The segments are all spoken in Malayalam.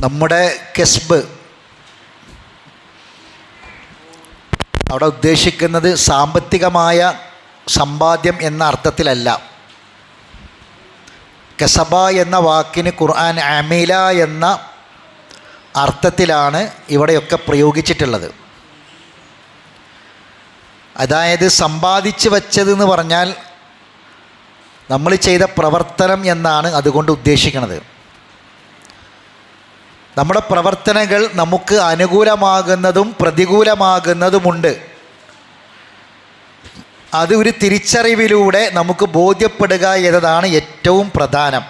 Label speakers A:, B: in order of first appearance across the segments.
A: നമ്മുടെ കസ്ബ് അവിടെ ഉദ്ദേശിക്കുന്നത് സാമ്പത്തികമായ സമ്പാദ്യം എന്ന അർത്ഥത്തിലല്ല. കസബ എന്ന വാക്കിന് ഖുർആൻ അമില എന്ന അർത്ഥത്തിലാണ് ഇവിടെയൊക്കെ പ്രയോഗിച്ചിട്ടുള്ളത്. അതായത് സമ്പാദിച്ച് വച്ചതെന്ന് പറഞ്ഞാൽ നമ്മൾ ചെയ്ത പ്രവർത്തനം എന്നാണ് അതുകൊണ്ട് ഉദ്ദേശിക്കുന്നത്. നമ്മുടെ പ്രവർത്തനങ്ങൾ നമുക്ക് അനുകൂലമാകുന്നതും പ്രതികൂലമാകുന്നതുമുണ്ട്. അത് ഒരു തിരിച്ചറിവിലൂടെ നമുക്ക് ബോധ്യപ്പെടുക എന്നതാണ് ഏറ്റവും പ്രധാനം.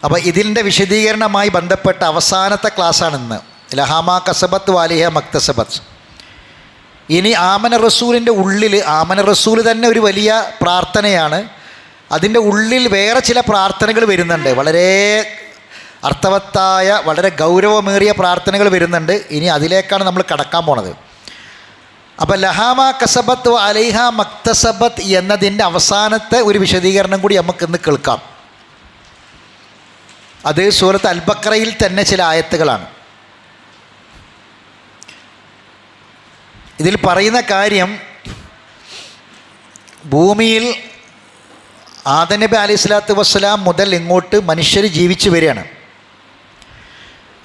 A: അപ്പോൾ ഇതിൻ്റെ വിശദീകരണമായി ബന്ധപ്പെട്ട അവസാനത്തെ ക്ലാസ്സാണിന്ന്. ലഹാമ കസബത്ത് വാലിഹ മക്തസബത്ത്. ഇനി ആമന റസൂലിൻ്റെ ഉള്ളിൽ, ആമന റസൂൽ തന്നെ ഒരു വലിയ പ്രാർത്ഥനയാണ്. അതിൻ്റെ ഉള്ളിൽ വേറെ ചില പ്രാർത്ഥനകൾ വരുന്നുണ്ട്. വളരെ അർത്ഥവത്തായ, വളരെ ഗൗരവമേറിയ പ്രാർത്ഥനകൾ വരുന്നുണ്ട്. ഇനി അതിലേക്കാണ് നമ്മൾ കടക്കാൻ പോണത്. അപ്പോൾ ലഹാമ കസബത്ത് അലൈഹ മക്തസബത്ത് എന്നതിൻ്റെ അവസാനത്തെ ഒരു വിശദീകരണം കൂടി നമുക്കിന്ന് കേൾക്കാം. അത് സൂറത്ത് അൽ ബഖറയിൽ തന്നെ ചില ആയത്തുകളാണ്. ഇതിൽ പറയുന്ന കാര്യം, ഭൂമിയിൽ ആദം നബി അലൈഹി സ്വലാത്തു വസ്സലാം മുതൽ ഇങ്ങോട്ട് മനുഷ്യർ ജീവിച്ചു വരികയാണ്.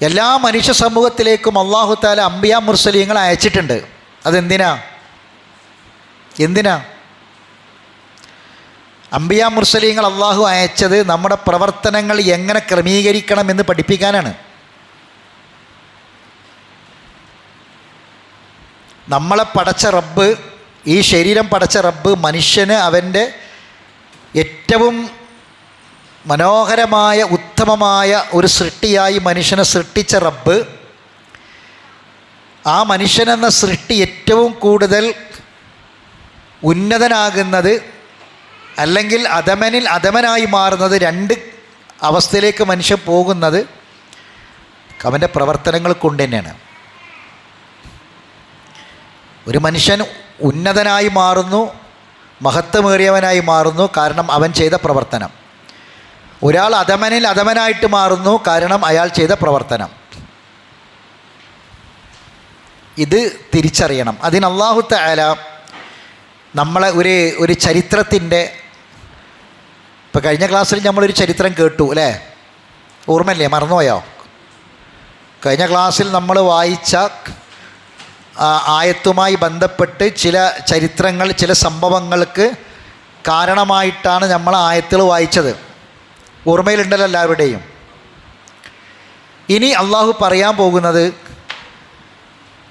A: എല്ലാ മനുഷ്യ സമൂഹത്തിലേക്കും അല്ലാഹു തആല അംബിയാ മുർസലീങ്ങളെ അയച്ചിട്ടുണ്ട്. അതെന്തിനാ? അംബിയാ മുർസലീങ്ങൾ അള്ളാഹു അയച്ചത് നമ്മുടെ പ്രവർത്തനങ്ങൾ എങ്ങനെ ക്രമീകരിക്കണമെന്ന് പഠിപ്പിക്കാനാണ്. നമ്മളെ പടച്ച റബ്ബ്, ഈ ശരീരം പടച്ച റബ്ബ് മനുഷ്യന് അവൻ്റെ ഏറ്റവും മനോഹരമായ ഉത്തമമായ ഒരു സൃഷ്ടിയായി മനുഷ്യനെ സൃഷ്ടിച്ച റബ്ബ്, ആ മനുഷ്യനെന്ന സൃഷ്ടി ഏറ്റവും കൂടുതൽ ഉന്നതനാകുന്നത് അല്ലെങ്കിൽ അധമനിൽ അധമനായി മാറുന്നത്, രണ്ട് അവസ്ഥയിലേക്ക് മനുഷ്യൻ പോകുന്നത് അവൻ്റെ പ്രവർത്തനങ്ങൾ കൊണ്ട് തന്നെയാണ്. ഒരു മനുഷ്യൻ ഉന്നതനായി മാറുന്നു, മഹത്വമേറിയവനായി മാറുന്നു, കാരണം അവൻ ചെയ്ത പ്രവർത്തനം. ഒരാൾ അധമനിൽ അധമനായിട്ട് മാറുന്നു, കാരണം അയാൾ ചെയ്ത പ്രവർത്തനം. ഇത് തിരിച്ചറിയണം. അതിന് അല്ലാഹു തആല നമ്മളെ ഒരു ചരിത്രത്തിൻ്റെ, ഇപ്പോൾ കഴിഞ്ഞ ക്ലാസ്സിൽ നമ്മളൊരു ചരിത്രം കേട്ടു അല്ലേ? ഓർമ്മയില്ലേ? മറന്നുപോയോ? കഴിഞ്ഞ ക്ലാസ്സിൽ നമ്മൾ വായിച്ച ആയത്തുമായി ബന്ധപ്പെട്ട് ചില ചരിത്രങ്ങൾ, ചില സംഭവങ്ങൾക്ക് കാരണമായിട്ടാണ് നമ്മൾ ആയത്തുകൾ വായിച്ചത്. ഓർമ്മയിലുണ്ടല്ലോ എല്ലാവരുടെയും. ഇനി അള്ളാഹു പറയാൻ പോകുന്നത്,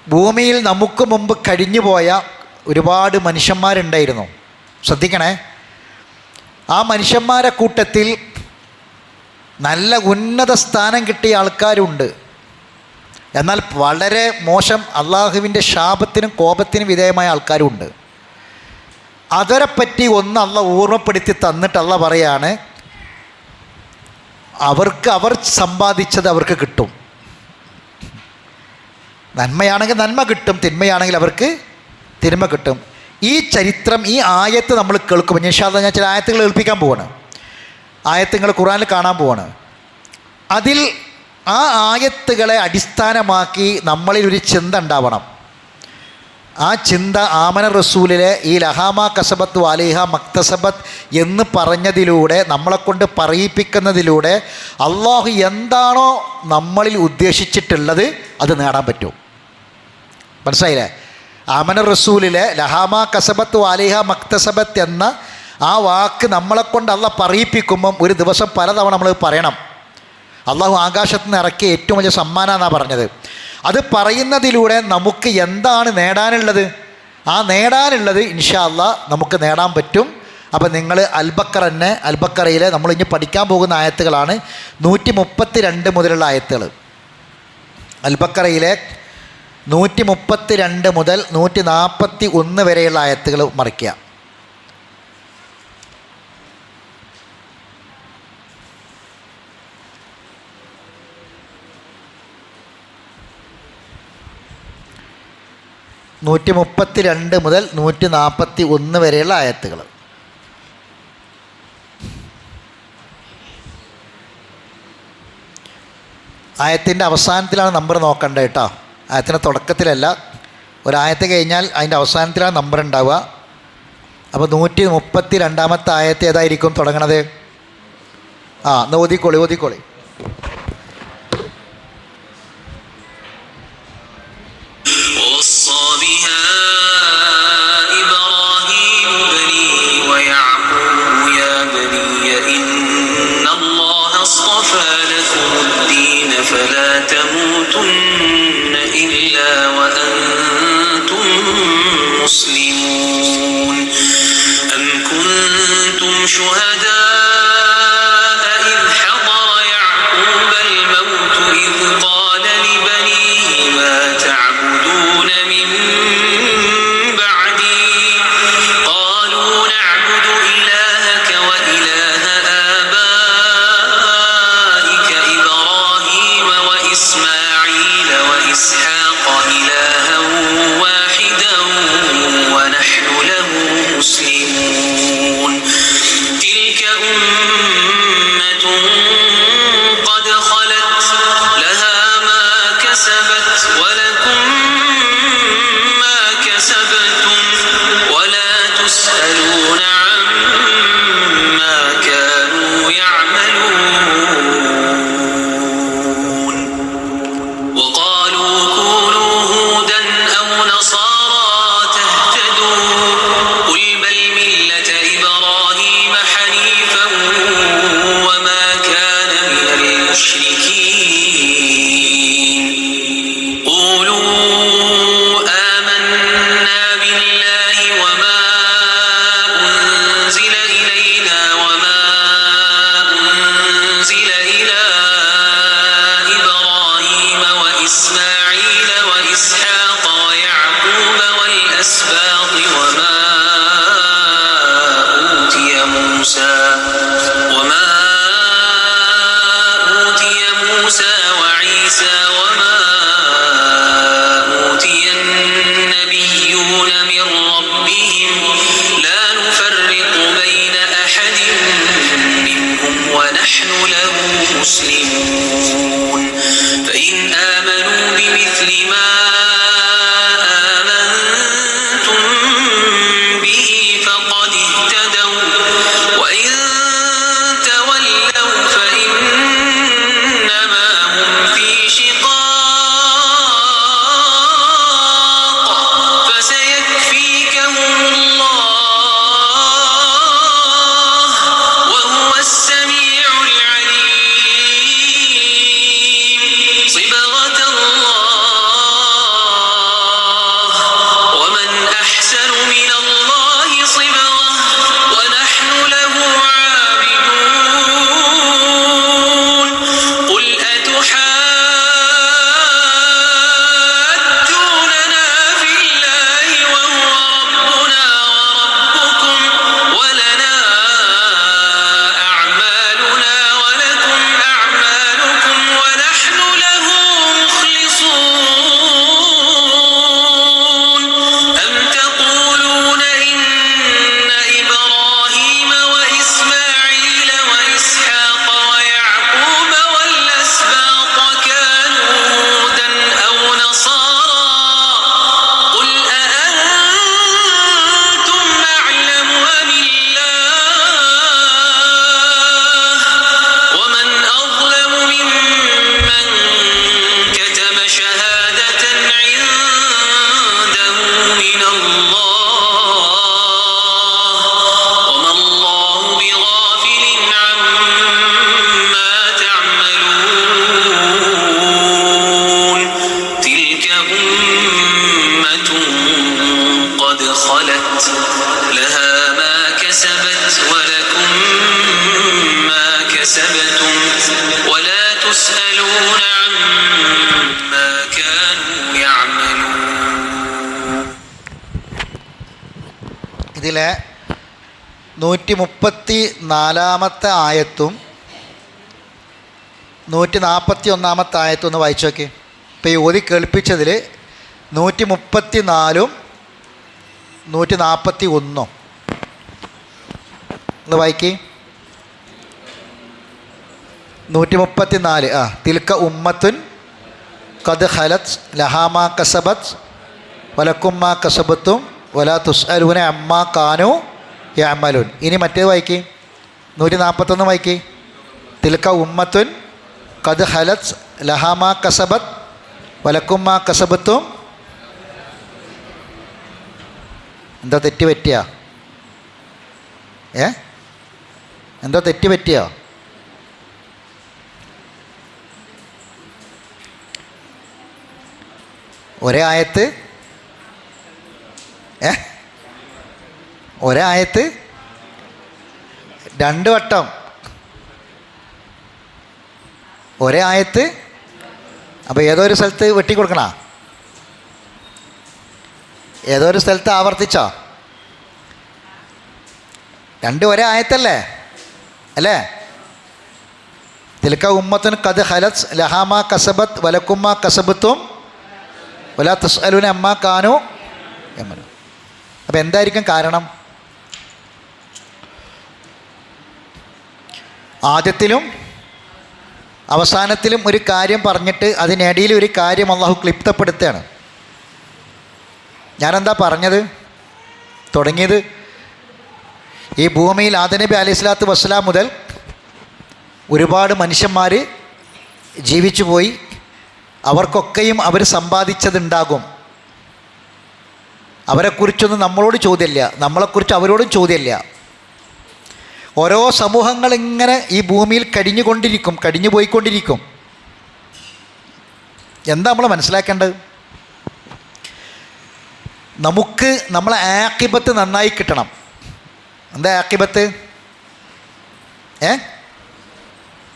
A: ഭൂമിയിൽ നമുക്ക് മുമ്പ് കഴിഞ്ഞുപോയ ഒരുപാട് മനുഷ്യന്മാരുണ്ടായിരുന്നു. ശ്രദ്ധിക്കണേ. ആ മനുഷ്യന്മാരെ കൂട്ടത്തിൽ നല്ല ഉന്നത സ്ഥാനം കിട്ടിയ ആൾക്കാരുണ്ട്. എന്നാൽ വളരെ മോശം, അള്ളാഹുവിൻ്റെ ശാപത്തിനും കോപത്തിനും വിധേയമായ ആൾക്കാരുണ്ട്. അവരെപ്പറ്റി ഒന്ന് അള്ളാഹ് ഓർമ്മപ്പെടുത്തി തന്നിട്ട് അള്ളാഹ് പറയാണ്, അവർക്ക് അവർ സമ്പാദിച്ചത് അവർക്ക് കിട്ടും. നന്മയാണെങ്കിൽ നന്മ കിട്ടും, തിന്മയാണെങ്കിൽ അവർക്ക് തിന്മ കിട്ടും. ഈ ചരിത്രം, ഈ ആയത്ത് നമ്മൾ കേൾക്കുമ്പോൾ, ഇൻഷാ അല്ലാഹ് ഞാൻ ചില ആയത്തുകൾ കേൾപ്പിക്കാൻ പോവാണ്. ആയത്തുകൾ ഖുർആനിൽ കാണാൻ പോവാണ്. അതിൽ ആ ആയത്തുകളെ അടിസ്ഥാനമാക്കി നമ്മളിൽ ഒരു ചിന്ത ഉണ്ടാവണം. ആ ചിന്ത ആമന റസൂലിലെ ഈ ലഹാമ കസബത്ത് വാലിഹ മക്തസബത്ത് എന്ന് പറഞ്ഞതിലൂടെ, നമ്മളെക്കൊണ്ട് പറയിപ്പിക്കുന്നതിലൂടെ അള്ളാഹു എന്താണോ നമ്മളിൽ ഉദ്ദേശിച്ചിട്ടുള്ളത് അത് നേടാൻ പറ്റും. മനസ്സിലായില്ലേ? ആമന റസൂലിലെ ലഹാമ കസബത്ത് വാലിഹ മക്തസബത്ത് എന്ന ആ വാക്ക് നമ്മളെക്കൊണ്ട് അള്ളാഹ് പറയിപ്പിക്കുമ്പം ഒരു ദിവസം പലതവണ നമ്മൾ പറയണം. അള്ളാഹു ആകാശത്ത് നിന്ന് ഇറക്കിയ ഏറ്റവും വലിയ സമ്മാനം എന്നാണ് പറഞ്ഞത്. അത് പറയുന്നതിലൂടെ നമുക്ക് എന്താണ് നേടാനുള്ളത്, ആ നേടാനുള്ളത് ഇൻഷാ അല്ലാഹ് നമുക്ക് നേടാൻ പറ്റും. അപ്പോൾ നിങ്ങൾ അൽ ബഖറയിലെ നമ്മൾ ഇനി പഠിക്കാൻ പോകുന്ന ആയത്തുകളാണ് 132 മുതലുള്ള ആയത്തുകൾ. അൽ ബഖറയിലെ 132 മുതൽ 141 വരെയുള്ള ആയത്തുകൾ മറിക്കുക. നൂറ്റി 132 മുതൽ 141 വരെയുള്ള ആയത്തുകൾ. ആയത്തിൻ്റെ അവസാനത്തിലാണ് നമ്പർ നോക്കേണ്ടത് കേട്ടോ. ആയത്തിൻ്റെ തുടക്കത്തിലല്ല. ഒരായത്ത് കഴിഞ്ഞാൽ അതിൻ്റെ അവസാനത്തിലാണ് നമ്പർ ഉണ്ടാവുക. അപ്പോൾ 132 ആയത്ത് ഏതായിരിക്കും തുടങ്ങണത്? ഒന്ന് ഓതിക്കോളി. ഇതിലെ 134 ആയത്തും 141 ആയത്തും ഒന്ന് വായിച്ചു നോക്കി. ഇപ്പോൾ ഈ ഓതി കേൾപ്പിച്ചതിൽ 134 141 ഒന്ന് വായിക്കി. 134. തിൽക്ക ഉമ്മത്തുൻ ഖദ് ഖലത് ലഹാമാ കസബത് വലക്കുമ്മാ കസബത്തും വലാ തുസ്അലൂന അമ്മാ കാനൂ യഅമലൂൻ. ഇനി മറ്റേത് വായിക്കേ, 141 വായിക്കേ. തിൽക്ക ഉമ്മത്തുൻ ഖദ് ഖലത് ലഹാമാ കസബത് വലക്കുമ്മാ കസബത്തും. എന്താ തെറ്റ് പറ്റിയ? എന്താ തെറ്റ് പറ്റിയോ? ഒരേ ആയത്ത് രണ്ട് വട്ടം ഒരേ ആയത്ത്. അപ്പോൾ ഏതോ ഒരു സ്ഥലത്ത് വെട്ടിക്കൊടുക്കണ, ഏതോ ഒരു സ്ഥലത്ത് ആവർത്തിച്ചോ? രണ്ട് ഒരേ ആയത്തല്ലേ അല്ലേ? തിൽക്ക ഉമ്മത്തുൻ ഖദ് ഖലത് ലഹാമാ കസബത് വലക്കുമ്മാ കസബത്തും വലാ തുസ്അലൂന അമ്മാ കാനൂ യഅമലൂൻ. അപ്പം എന്തായിരിക്കും കാരണം? ആദ്യത്തിലും അവസാനത്തിലും ഒരു കാര്യം പറഞ്ഞിട്ട് അതിനിടയിൽ ഒരു കാര്യം അള്ളാഹു ക്ലിപ്തപ്പെടുത്തുകയാണ്. ഞാനെന്താ പറഞ്ഞത്? തുടങ്ങിയത് ഈ ഭൂമിയിൽ ആദം നബി അലൈഹി സ്വലാത്തു വസ്സലാം മുതൽ ഒരുപാട് മനുഷ്യന്മാർ ജീവിച്ചു പോയി. അവർക്കൊക്കെയും അവർ സമ്പാദിച്ചതുണ്ടാകും. അവരെക്കുറിച്ചൊന്നും നമ്മളോട് ചോദ്യമില്ല, നമ്മളെക്കുറിച്ച് അവരോടും ചോദ്യമില്ല. ഓരോ സമൂഹങ്ങൾ ഇങ്ങനെ ഈ ഭൂമിയിൽ കഴിഞ്ഞു പോയിക്കൊണ്ടിരിക്കും. എന്താ നമ്മൾ മനസ്സിലാക്കേണ്ടത്? നമുക്ക് നമ്മളെ ആഖിബത്ത് നന്നായി കിട്ടണം. എന്താ ആഖിബത്ത്?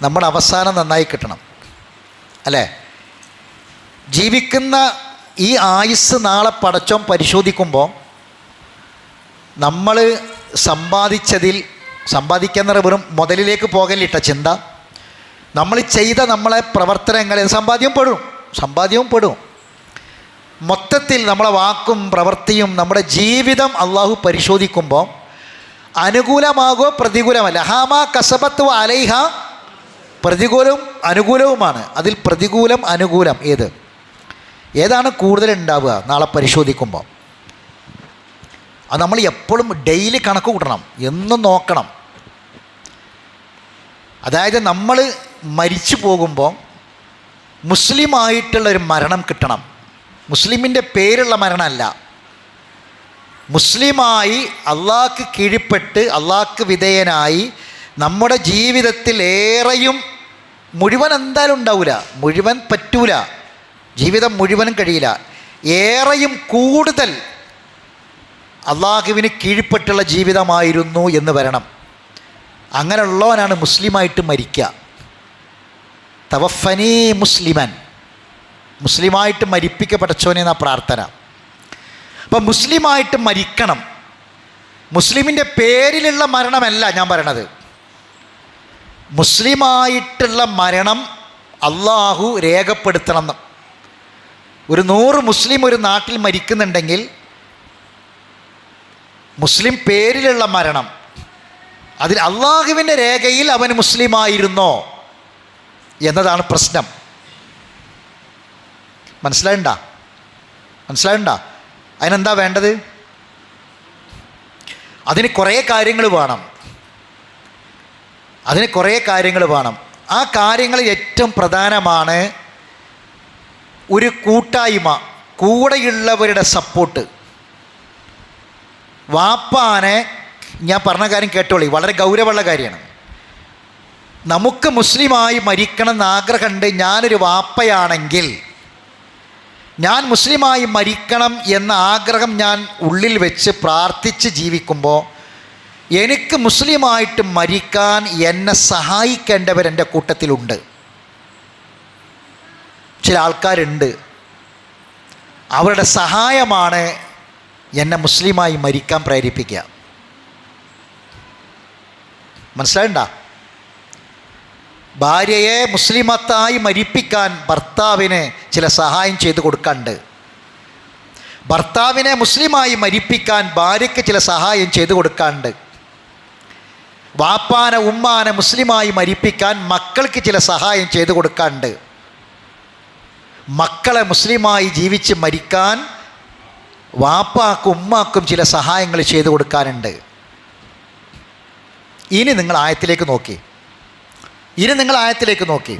A: നമ്മുടെ അവസാനം നന്നായി കിട്ടണം അല്ലേ? ജീവിക്കുന്ന ഈ ആയുസ് നാളെ പടച്ചോൻ പരിശോധിക്കുമ്പോൾ നമ്മൾ സമ്പാദിക്കുന്ന വെറും മുതലിലേക്ക് പോകലിട്ട ചിന്ത, നമ്മൾ ചെയ്ത നമ്മളെ പ്രവർത്തനങ്ങളിൽ സമ്പാദ്യവും പെടും. മൊത്തത്തിൽ നമ്മളെ വാക്കും പ്രവൃത്തിയും നമ്മുടെ ജീവിതം അള്ളാഹു പരിശോധിക്കുമ്പോൾ അനുകൂലമാകോ പ്രതികൂലമല്ല. ലഹാമാ കസബത്ത് അലൈഹ, പ്രതികൂലവും അനുകൂലവുമാണ്. അതിൽ പ്രതികൂലം അനുകൂലം ഏതാണ് കൂടുതൽ ഉണ്ടാവുക നാളെ പരിശോധിക്കുമ്പോൾ? അത് നമ്മൾ എപ്പോഴും ഡെയിലി കണക്ക് കൂട്ടണം, എന്നും നോക്കണം. അതായത് നമ്മൾ മരിച്ചു പോകുമ്പോൾ മുസ്ലിമായിട്ടുള്ളൊരു മരണം കിട്ടണം. മുസ്ലിമിൻ്റെ പേരുള്ള മരണമല്ല, മുസ്ലിമായി അള്ളാഹ്ക്ക് കീഴ്പ്പെട്ട് അള്ളാഹ്ക്ക് വിധേയനായി നമ്മുടെ ജീവിതത്തിൽ ഏറെയും മുഴുവൻ എന്തായാലും ഉണ്ടാവില്ല, മുഴുവൻ പറ്റൂല, ജീവിതം മുഴുവനും കഴിയില്ല, ഏറെയും കൂടുതൽ അള്ളാഹുവിന് കീഴ്പ്പെട്ടുള്ള ജീവിതമായിരുന്നു എന്ന് വരണം. അങ്ങനെയുള്ളവനാണ് മുസ്ലിമായിട്ട് മരിക്കുക. തവഫനി മുസ്ലിമൻ, മുസ്ലിമായിട്ട് മരിപ്പിക്കപ്പെട്ടവനെ എന്നാ പ്രാർത്ഥന. അപ്പം മുസ്ലിമായിട്ട് മരിക്കണം. മുസ്ലിമിൻ്റെ പേരിലുള്ള മരണമല്ല ഞാൻ പറയണത്. മുസ്ലിമായിട്ടുള്ള മരണം അള്ളാഹു രേഖപ്പെടുത്തണം. ഒരു 100 മുസ്ലിം ഒരു നാട്ടിൽ മരിക്കുന്നുണ്ടെങ്കിൽ മുസ്ലിം പേരിലുള്ള മരണം, അതിൽ അള്ളാഹുവിൻ്റെ രേഖയിൽ അവൻ മുസ്ലിമായിരുന്നോ എന്നതാണ് പ്രശ്നം. മനസ്സിലായണ്ട? അതിനെന്താ വേണ്ടത്? അതിന് കുറേ കാര്യങ്ങൾ വേണം. ആ കാര്യങ്ങൾ ഏറ്റവും പ്രധാനമാണ് ഒരു കൂട്ടായ്മ, കൂടെയുള്ളവരുടെ സപ്പോർട്ട്. വാപ്പാനെ ഞാൻ പറഞ്ഞ കാര്യം കേട്ടോളി, വളരെ ഗൗരവമുള്ള കാര്യമാണ്. നമുക്ക് മുസ്ലിമായി മരിക്കണം എന്ന് ആഗ്രഹമുണ്ട്. ഞാനൊരു വാപ്പയാണെങ്കിൽ ഞാൻ മുസ്ലിമായി മരിക്കണം എന്ന ആഗ്രഹം ഞാൻ ഉള്ളിൽ വെച്ച് പ്രാർത്ഥിച്ച് ജീവിക്കുമ്പോൾ എനിക്ക് മുസ്ലിമായിട്ട് മരിക്കാൻ എന്നെ സഹായിക്കേണ്ടവരെൻ്റെ കൂട്ടത്തിലുണ്ട്. ചില ആൾക്കാരുണ്ട്, അവരുടെ സഹായമാണ് എന്നെ മുസ്ലിമായി മരിക്കാൻ പ്രേരിപ്പിക്കുക. മനസ്സിലായണ്ട? ഭാര്യയെ മുസ്ലിമത്തായി മരിപ്പിക്കാൻ ഭർത്താവിന് ചില സഹായം ചെയ്തു കൊടുക്കാണ്ട്, ഭർത്താവിനെ മുസ്ലിമായി മരിപ്പിക്കാൻ ഭാര്യയ്ക്ക് ചില സഹായം ചെയ്തു കൊടുക്കാണ്ട്, വാപ്പാനെ ഉമ്മാനെ മുസ്ലിമായി മരിപ്പിക്കാൻ മക്കൾക്ക് ചില സഹായം ചെയ്തു കൊടുക്കാനുണ്ട്. മക്കളെ മുസ്ലിമായി ജീവിച്ച് മരിക്കാൻ വാപ്പാക്കും ഉമ്മാക്കും ചില സഹായങ്ങൾ ചെയ്തു കൊടുക്കാനുണ്ട്. ഇനി നിങ്ങൾ ആയത്തിലേക്ക് നോക്കി.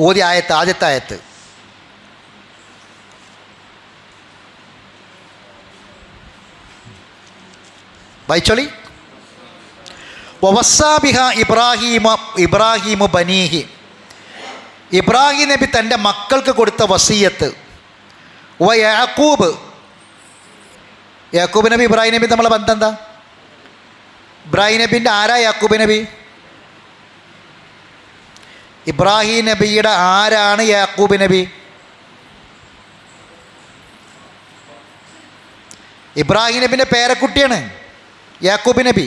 A: ഓതി ആയത്ത്, ആദ്യത്തെ ആയത്ത്. വായിച്ചോളി. വവസ്സാബിഹ ഇബ്രാഹീമു ബനീഹി. ഇബ്രാഹിം നബി തൻ്റെ മക്കൾക്ക് കൊടുത്ത വസീയത്ത്. യാക്കൂബ് നബി ഇബ്രാഹിം നബി നമ്മളെ ബന്ധം എന്താ? ഇബ്രാഹിം നബിൻ്റെ ആരാ യാക്കൂബ് നബി? ഇബ്രാഹിം നബിയുടെ ആരാണ് യാക്കൂബ് നബി? ഇബ്രാഹിം നബിൻ്റെ പേരക്കുട്ടിയാണ് യാക്കൂബ് നബി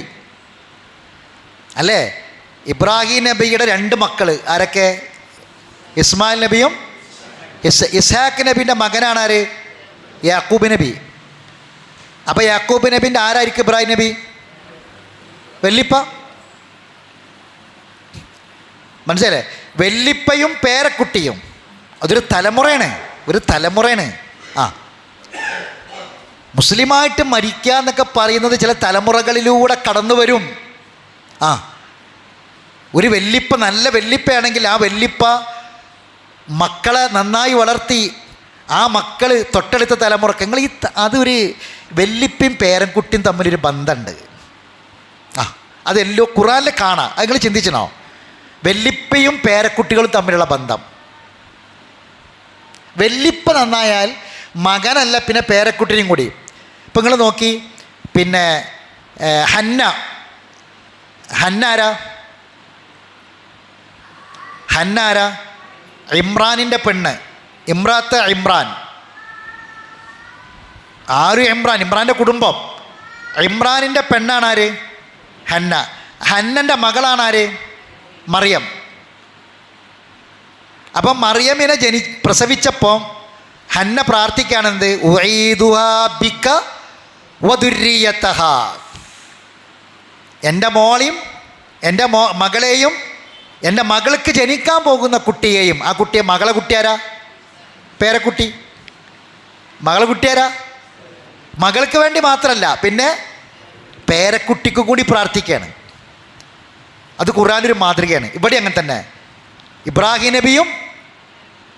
A: അല്ലേ? ഇബ്രാഹിം നബിയുടെ 2 മക്കൾ ആരൊക്കെ? ഇസ്മായിൽ നബിയും ഇസ്ഹാഖ് നബിൻ്റെ മകനാണ് ആര്? യാക്കൂബ് നബി. അപ്പോൾ യാക്കൂബ് നബിൻ്റെ ആരായിരിക്കും ഇബ്രാഹിം നബി? വെല്ലിപ്പ. മനസ്സിലല്ലേ? വെല്ലിപ്പയും പേരക്കുട്ടിയും അതൊരു തലമുറയാണ്. മുസ്ലിമായിട്ട് മരിക്കുക എന്നൊക്കെ പറയുന്നത് ചില തലമുറകളിലൂടെ കടന്നു വരും. ഒരു വെല്ലിപ്പ നല്ല വെല്ലിപ്പയാണെങ്കിൽ ആ വെല്ലിപ്പ മക്കളെ നന്നായി വളർത്തി ആ മക്കൾ തൊട്ടടുത്ത തലമുറക്ക് അതൊരു വെല്ലിപ്പയും പേരൻകുട്ടിയും തമ്മിലൊരു ബന്ധമുണ്ട്. അതെല്ലോ ഖുറാനിൽ കാണാം. അത് നിങ്ങൾ ചിന്തിച്ചണോ? വെല്ലിപ്പയും പേരക്കുട്ടികളും തമ്മിലുള്ള ബന്ധം. വെല്ലിപ്പ നന്നായാൽ മകനല്ല പിന്നെ പേരക്കുട്ടിനും കൂടി. ഇപ്പം നിങ്ങൾ നോക്കി, പിന്നെ ഹന്ന ആരാ? ഇമ്രാനിൻ്റെ പെണ്ണ്, ഇമ്രാൻ. ഇമ്രാൻ്റെ കുടുംബം. ഇമ്രാനിൻ്റെ പെണ്ണാണ് ആര്? ഹന്നൻ്റെ മകളാണ് ആര്? മറിയം. അപ്പം മറിയമിനെ പ്രസവിച്ചപ്പോൾ ഹന്ന പ്രാർത്ഥിക്കുകയാണെന്ത്? ഉഈദുഹാ ബിക വദുർരിയതഹാ. എൻ്റെ മോളെയും എൻ്റെ മകളെയും എൻ്റെ മകൾക്ക് ജനിക്കാൻ പോകുന്ന കുട്ടിയെയും. ആ കുട്ടിയെ മകളെ കുട്ടിയാരാ? പേരക്കുട്ടി. മകളെ കുട്ടിയാരാ? മകൾക്ക് വേണ്ടി മാത്രമല്ല, പിന്നെ പേരക്കുട്ടിക്ക് കൂടി പ്രാർത്ഥിക്കുകയാണ്. അത് ഖുർആനിലൊരു മാതൃകയാണ്. ഇവിടെ അങ്ങനെ തന്നെ ഇബ്രാഹിം നബിയും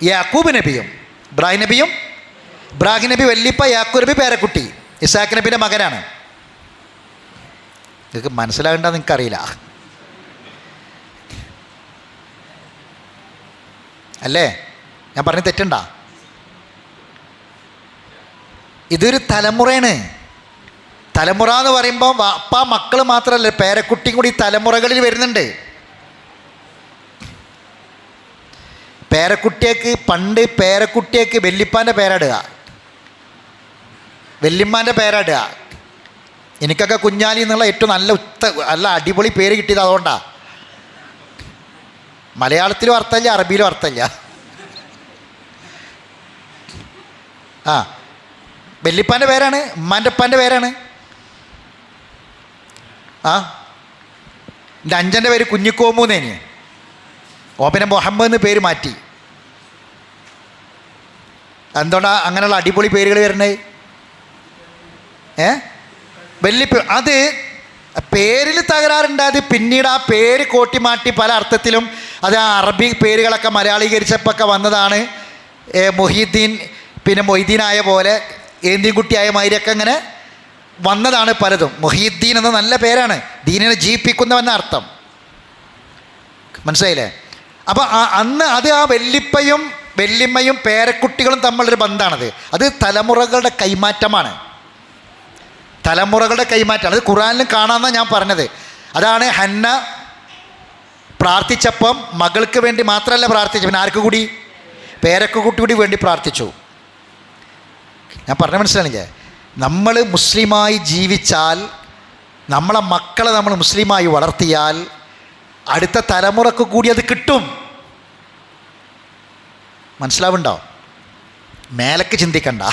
A: യാക്കൂബ് നബിയും. ഇബ്രാഹിം നബി വല്ലിപ്പ, യാക്കൂബ് നബി പേരക്കുട്ടി, ഇസ്ഹാഖ് നബിൻ്റെ മകനാണ്. നിങ്ങൾക്ക് മനസ്സിലാകേണ്ടത് നിങ്ങൾക്കറിയില്ല അല്ലേ? ഞാൻ പറഞ്ഞ് തെറ്റുണ്ടോ? ഇതൊരു തലമുറയാണ്. തലമുറ എന്ന് പറയുമ്പോൾ വാപ്പ മക്കൾ മാത്രമല്ല, പേരക്കുട്ടിയും കൂടി തലമുറകളിൽ വരുന്നുണ്ട്. പേരക്കുട്ടിയേക്ക് വെല്ലിപ്പാൻ്റെ പേരിടുക, വെല്ലിമ്മാൻ്റെ പേരിടുക. എനിക്കൊക്കെ കുഞ്ഞാലി എന്നുള്ള ഏറ്റവും നല്ല അടിപൊളി പേര് കിട്ടിയത് അതുകൊണ്ടാണ്. മലയാളത്തിലും അർത്ഥമില്ല, അറബിയിലും അർത്ഥമില്ല. വെല്ലിപ്പാൻ്റെ പേരാണ്, ഉമ്മാൻ്റെ ഉപ്പാൻ്റെ പേരാണ്. എൻ്റെ അഞ്ചൻ്റെ പേര് കുഞ്ഞിക്കോമൂന്നേന്. പിന്നെ മുഹമ്മദ് എന്ന് പേര് മാറ്റി. എന്തുകൊണ്ടാണ് അങ്ങനെയുള്ള അടിപൊളി പേരുകൾ വരുന്നത്? വെല്ലിപ്പ. അത് പേരിൽ തകരാറുണ്ടായത് പിന്നീട് ആ പേര് കോട്ടിമാറ്റി പല അർത്ഥത്തിലും അത് ആ അറബി പേരുകളൊക്കെ മലയാളീകരിച്ചപ്പോൾ വന്നതാണ്. മൊഹീദ്ദീൻ, പിന്നെ മൊയ്തീനായ പോലെ ഏന്തിൻകുട്ടിയായ മാതിരിയൊക്കെ അങ്ങനെ വന്നതാണ് പലതും. മൊഹീദ്ദീൻ എന്ന നല്ല പേരാണ്, ദീനിനെ ജീവിപ്പിക്കുന്നവെന്ന അർത്ഥം. മനസ്സിലായില്ലേ? അപ്പോൾ അന്ന് അത് ആ വെല്ലിമ്മയും പേരക്കുട്ടികളും തമ്മിലൊരു ബന്ധമാണത്. അത് തലമുറകളുടെ കൈമാറ്റമാണ്. അത് ഖുർആനിലും കാണാമെന്നാണ് ഞാൻ പറഞ്ഞത്. അതാണ് ഹന്ന പ്രാർത്ഥിച്ചപ്പം മകൾക്ക് വേണ്ടി മാത്രമല്ല പ്രാർത്ഥിച്ചു, പിന്നെ ആർക്ക് കൂടി? പേരക്കുട്ടി കൂടി വേണ്ടി പ്രാർത്ഥിച്ചു. ഞാൻ പറഞ്ഞ മനസ്സിലായില്ലേ? നമ്മൾ മുസ്ലിമായി ജീവിച്ചാൽ, നമ്മളെ മക്കളെ നമ്മൾ മുസ്ലിമായി വളർത്തിയാൽ അടുത്ത തലമുറക്ക് കൂടി അത് കിട്ടും. മനസ്സിലാവുണ്ടോ? മേലക്ക് ചിന്തിക്കണ്ട.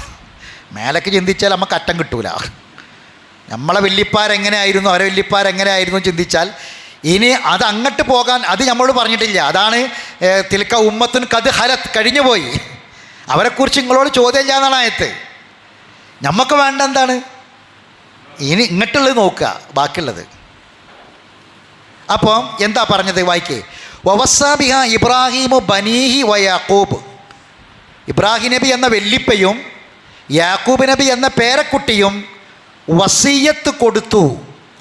A: മേലക്ക് ചിന്തിച്ചാൽ നമുക്ക് അറ്റം കിട്ടൂല. നമ്മളെ വല്യപ്പാരെങ്ങനെയായിരുന്നു അവരെ വല്യപ്പാരെങ്ങനെയായിരുന്നു ചിന്തിച്ചാൽ ഇനി അത് അങ്ങോട്ട് പോകാൻ അത് നമ്മളോട് പറഞ്ഞിട്ടില്ല. അതാണ് തിൽക്ക ഉമ്മത്തുൻ കത് ഹലത്ത്, കഴിഞ്ഞു പോയി. അവരെക്കുറിച്ച് നിങ്ങളോട് ചോദ്യമില്ല എന്നാണ് ആയത്ത്. നമുക്ക് വേണ്ട എന്താണ് ഇനി ഇങ്ങോട്ടുള്ളത് നോക്കുക, ബാക്കിയുള്ളത്. അപ്പോൾ എന്താ പറഞ്ഞത് വായിക്കേ. വവസ്സാബിഹ ഇബ്രാഹിമു ബനീഹി വ യാക്കൂബ്. ഇബ്രാഹിം നബി എന്ന വല്ലിപ്പയും യാക്കൂബ് നബി എന്ന പേരക്കുട്ടിയും വസിയത്ത് കൊടുത്തു.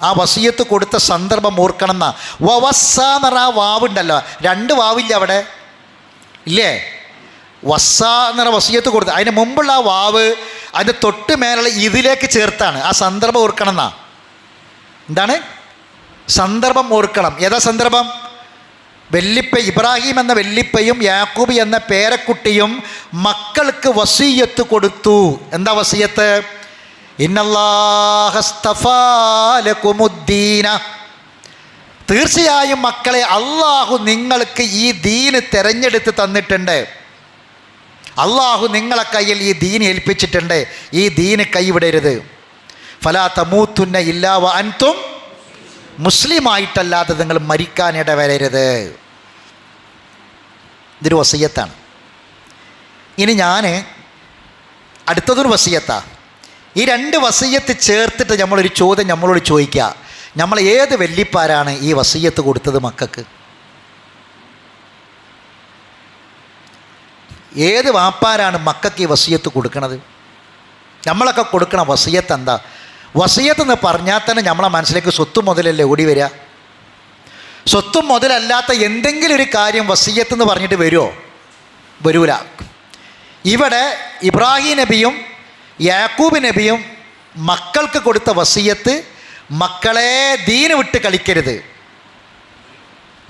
A: ആ വസിയത്ത് കൊടുത്ത സന്ദർഭം ഓർക്കണം എന്നാ. വവസ്സ എന്ന് പറഞ്ഞാൽ ആ വാവുണ്ടല്ലോ, രണ്ട് വാവില്ല അവിടെ ഇല്ലേ? വസ്സ എന്ന് പറഞ്ഞ വസിയത്ത് കൊടുത്തു. അതിന് മുമ്പുള്ള ആ വാവ് അതിൻ്റെ തൊട്ട് മേലുള്ള ഇതിലേക്ക് ചേർത്താണ്. ആ സന്ദർഭം ഓർക്കണം എന്നാ. എന്താണ് സന്ദർഭം ഓർക്കണം? ഏതാ സന്ദർഭം? വല്ലിപ്പ ഇബ്രാഹിം എന്ന വല്ലിപ്പയും യാക്കൂബ് എന്ന പേരക്കുട്ടിയും മക്കൾക്ക് വസിയത്ത് കൊടുത്തു. എന്താ വസിയത്ത്? ഇന്നല്ലാഹ അസ്തഫാ ലകുമുദ്ദീന, തീർച്ചയായും മക്കളെ അള്ളാഹു നിങ്ങൾക്ക് ഈ ദീന് തിരഞ്ഞെടുത്ത് തന്നിട്ടുണ്ട്. അള്ളാഹു നിങ്ങളെ കയ്യിൽ ഈ ദീൻ ഏൽപ്പിച്ചിട്ടുണ്ട്. ഈ ദീന് കൈവിടരുത്. ഫലാ തമൂത്തുന്ന ഇല്ലാ വ അൻതും, മുസ്ലിമായിട്ടല്ലാതെ നിങ്ങൾ മരിക്കാനിട വരരുത്. ഇതൊരു വസിയത്താണ്. ഇനി ഞാൻ അടുത്തതൊരു വസിയത്താണ്. ഈ രണ്ട് വസിയത്ത് ചേർത്തിട്ട് നമ്മളൊരു ചോദ്യം നമ്മളോട് ചോദിക്കുക. നമ്മൾ ഏത് വല്ലിപ്പാരാണ് ഈ വസിയത്ത് കൊടുത്തത് മക്കൾക്ക്? ഏത് വാപ്പാരാണ് മക്കൾക്ക് ഈ വസിയത്ത് കൊടുക്കണത്? നമ്മളൊക്കെ കൊടുക്കണ വസിയത്ത് എന്താ? വസിയത്ത് എന്ന് പറഞ്ഞാൽ തന്നെ നമ്മളെ മനസ്സിലേക്ക് സ്വത്തും മുതലല്ലേ ഓടി വരിക. സ്വത്തും മുതലല്ലാത്ത എന്തെങ്കിലും ഒരു കാര്യം വസിയത്ത് എന്ന് പറഞ്ഞിട്ട് വരുമോ? വരൂല. ഇവിടെ ഇബ്രാഹിം നബിയും യാക്കൂബ് നബിയും മക്കൾക്ക് കൊടുത്ത വസിയത്ത്, മക്കളെ ദീന് വിട്ട് കളിക്കരുത്,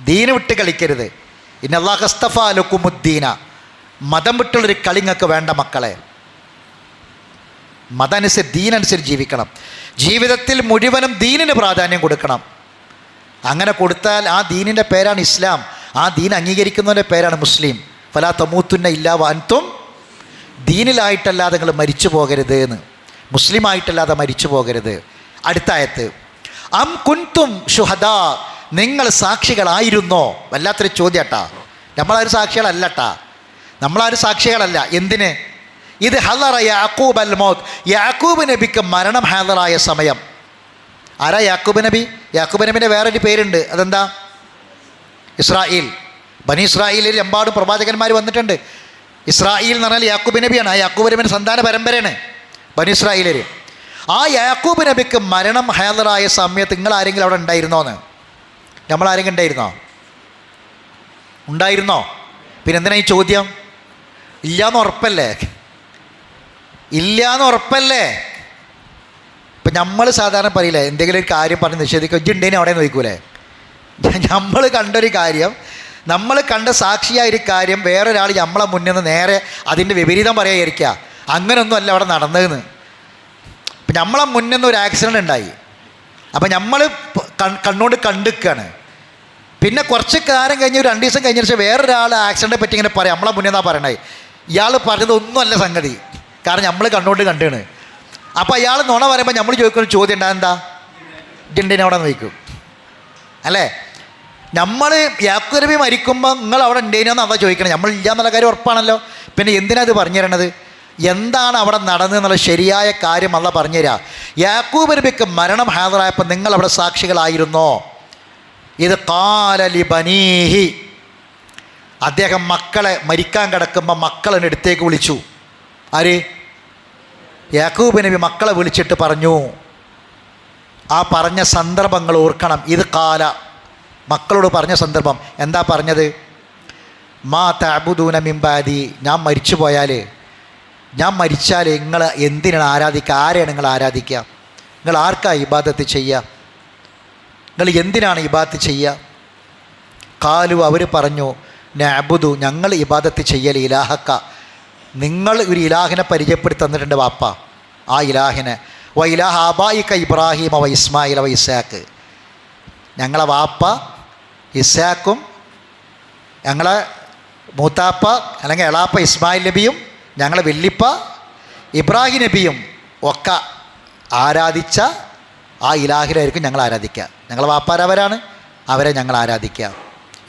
A: ദീന് വിട്ട് കളിക്കരുത്. ഇന്നല്ലാഹു അസ്തഫാ ലകുമുദ്ദീന, മതം വിട്ടുള്ളൊരു കളി നിങ്ങൾക്ക് വേണ്ട മക്കളെ. മതമനുസരിച്ച് ദീനനുസരിച്ച് ജീവിക്കണം. ജീവിതത്തിൽ മുഴുവനും ദീനിന് പ്രാധാന്യം കൊടുക്കണം. അങ്ങനെ കൊടുത്താൽ ആ ദീനിൻ്റെ പേരാണ് ഇസ്ലാം. ആ ദീൻ അംഗീകരിക്കുന്നതിൻ്റെ പേരാണ് മുസ്ലിം. ഫലാ തമൂത്തുന്ന ഇല്ലാ വ അൻതും, ദീനിലായിട്ടല്ലാതെ നിങ്ങൾ മരിച്ചു പോകരുത് എന്ന്, മുസ്ലിമായിട്ടല്ലാതെ മരിച്ചു പോകരുത്. അടുത്ത ആയത്ത്, അം കുൻതും ഷുഹദാ, നിങ്ങൾ സാക്ഷികളായിരുന്നോ? വല്ലാത്തൊരു ചോദ്യട്ടാ. നമ്മളാരും സാക്ഷികളല്ലട്ടാ, നമ്മളാരും സാക്ഷികളല്ല. എന്തിന്? ഇത് ഹദറ യാക്കൂബ് അൽ മൗത്ത്, യാക്കൂബ് നബിക്ക് മരണം ഹാദറായ സമയം. ആരാ യാക്കൂബ് നബി? യാക്കൂബ് നബിൻ്റെ വേറൊരു പേരുണ്ട്. അതെന്താ? ഇസ്രായേൽ. ബനി ഇസ്രായേലിൽ എമ്പാടും പ്രവാചകന്മാർ വന്നിട്ടുണ്ട്. ഇസ്രായേൽ എന്ന് പറഞ്ഞാൽ യാക്കൂബ് നബിയാണ്. ആ യാക്കൂബ് നബിൻ്റെ സന്താന പരമ്പരയാണ് ബനി ഇസ്രായേലർ. ആ യാക്കൂബ് നബിക്ക് മരണം ഹാദറായ സമയത്ത് നിങ്ങൾ ആരെങ്കിലും അവിടെ ഉണ്ടായിരുന്നോന്ന്? നമ്മളാരെങ്കിലും ഉണ്ടായിരുന്നോ? ഉണ്ടായിരുന്നോ? പിന്നെ എന്തിനാ ഈ ചോദ്യം? ഇല്ലയെന്ന് ഉറപ്പല്ലേ? ഇല്ലയെന്ന് ഉറപ്പല്ലേ? ഇപ്പം നമ്മൾ സാധാരണ പറയില്ലേ, എന്തെങ്കിലും ഒരു കാര്യം പറഞ്ഞ് നിഷേധിക്കും, ഇജ്ജുണ്ടേനെ അവിടെ നോക്കൂലേ? നമ്മൾ കണ്ടൊരു കാര്യം, നമ്മൾ കണ്ട സാക്ഷിയായൊരു കാര്യം വേറൊരാൾ നമ്മളെ മുന്നിൽ നിന്ന് നേരെ അതിൻ്റെ വിപരീതം പറയാതിരിക്കുക. അങ്ങനെയൊന്നും അല്ല അവിടെ നടന്നതെന്ന്. ഇപ്പം നമ്മളെ മുന്നിൽ നിന്ന് ഒരു ആക്സിഡൻ്റ് ഉണ്ടായി. അപ്പം നമ്മൾ കണ്ണോട് കണ്ടിക്കുകയാണ്. പിന്നെ കുറച്ച് കാലം കഴിഞ്ഞ് ഒരു 2 ദിവസം കഴിഞ്ഞ ശേഷം വേറൊരാൾ ആക്സിഡൻറ്റിനെ പറ്റി ഇങ്ങനെ പറയാം. നമ്മളെ മുന്നേ നിന്നാ പറയണേ. ഇയാൾ പറഞ്ഞതൊന്നുമല്ല സംഗതി, കാരണം നമ്മൾ കണ്ണോട്ട് കണ്ടാണ്. അപ്പോൾ അയാൾ നുണ പറയുമ്പോൾ നമ്മൾ ചോദിക്കുന്ന ചോദ്യം ഉണ്ടാ, എന്താ ഇജ്ജിണ്ടിനെ അവിടെ നോക്കും അല്ലേ? നമ്മൾ യാക്കൂബ് നബി മരിക്കുമ്പോൾ നിങ്ങൾ അവിടെ ഉണ്ടേനോന്ന് അതാ ചോദിക്കണം. നമ്മൾ ഇല്ല എന്നുള്ള കാര്യം ഉറപ്പാണല്ലോ. പിന്നെ എന്തിനാ അത് പറഞ്ഞു തരണത്? എന്താണ് അവിടെ നടന്നതെന്നുള്ള ശരിയായ കാര്യം അല്ല പറഞ്ഞു തരാം. യാക്കൂബ് നബിക്ക് മരണം ഹാദറായപ്പോൾ നിങ്ങൾ അവിടെ സാക്ഷികളായിരുന്നോ? ഇത് ഖാല ലി ബനീഹി, അദ്ദേഹം മക്കളെ മരിക്കാൻ കിടക്കുമ്പോൾ മക്കളെ അടുത്തേക്ക് വിളിച്ചു. ആര്? യാക്കൂബ് നബി മക്കളെ വിളിച്ചിട്ട് പറഞ്ഞു. ആ പറഞ്ഞ സന്ദർഭങ്ങൾ ഓർക്കണം. ഇത് ഖാല, മക്കളോട് പറഞ്ഞ സന്ദർഭം എന്താ പറഞ്ഞത്? മാ തഅബുദൂന മിൻ ബഅദി, ഞാൻ മരിച്ചു പോയാൽ, ഞാൻ മരിച്ചാൽ നിങ്ങൾ എന്തിനാണ് ആരാധിക്കുക? ആരെയാണ് നിങ്ങൾ ആരാധിക്കുക? നിങ്ങൾ ആർക്കാ ഇബാദത്ത് ചെയ്യുക? നിങ്ങൾ എന്തിനാണ് ഇബാദത്ത് ചെയ്യുക? ഖാലു, അവർ പറഞ്ഞു, നഅബുദു, ഞങ്ങൾ ഇബാദത്ത് ചെയ്യൽ ഇലാഹക്ക, നിങ്ങൾ ഒരു ഇലാഹിനെ പരിചയപ്പെടുത്തി തന്നിട്ടുണ്ട് വാപ്പ, ആ ഇലാഹിനെ. വ ഇലാഹ ആബായിക്ക ഇബ്രാഹിം വ ഇസ്മായിൽ വ ഇസാക്ക്, ഞങ്ങളെ വാപ്പ ഇസാക്കും ഞങ്ങളെ മൂത്താപ്പ അല്ലെങ്കിൽ എളാപ്പ ഇസ്മായിൽ നബിയും ഞങ്ങളെ വല്ലിപ്പ ഇബ്രാഹിം നബിയും ഒക്കെ ആരാധിച്ച ആ ഇലാഹിലായിരിക്കും ഞങ്ങൾ ആരാധിക്കുക. ഞങ്ങൾ വാപ്പാരവരാണ്, അവരെ ഞങ്ങൾ ആരാധിക്കുക.